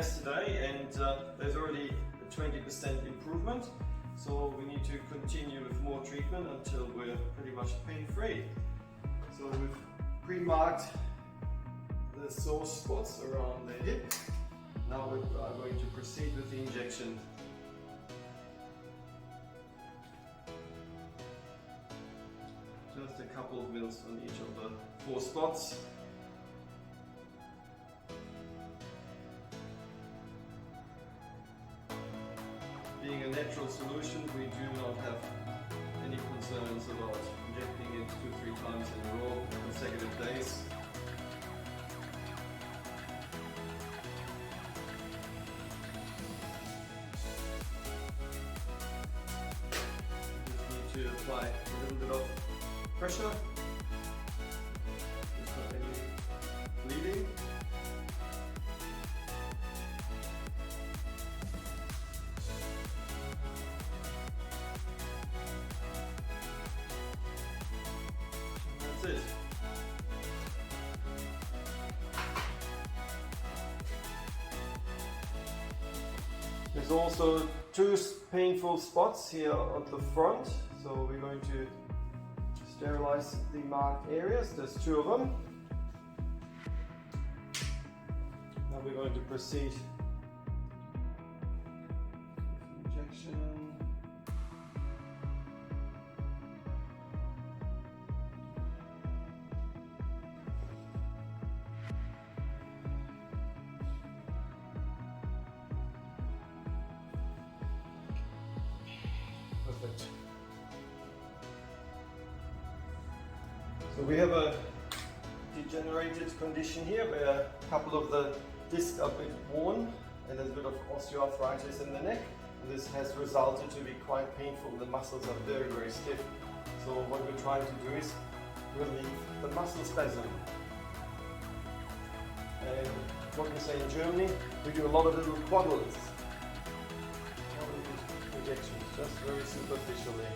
yesterday, and there's already a 20% improvement. So we need to continue with more treatment until we're pretty much pain-free. So we've pre-marked the sore spots around the hip. Now we are going to proceed with the injection. Just a couple of mils on each of the 4 spots. Being a natural solution, we do not have any concerns about injecting it 2-3 times in a row, consecutive days. Just need to apply a little bit of pressure. There's not any bleeding. It. There's also 2 painful spots here on the front, so we're going to sterilize the marked areas. There's 2 of them. Now we're going to proceed with injection. So we have a degenerated condition here where a couple of the discs are a bit worn and there's a bit of osteoarthritis in the neck, and this has resulted to be quite painful. The muscles are very, very stiff. So what we're trying to do is relieve the muscle spasm. And what we say in Germany, we do a lot of little quaddles. Injections, just very superficially.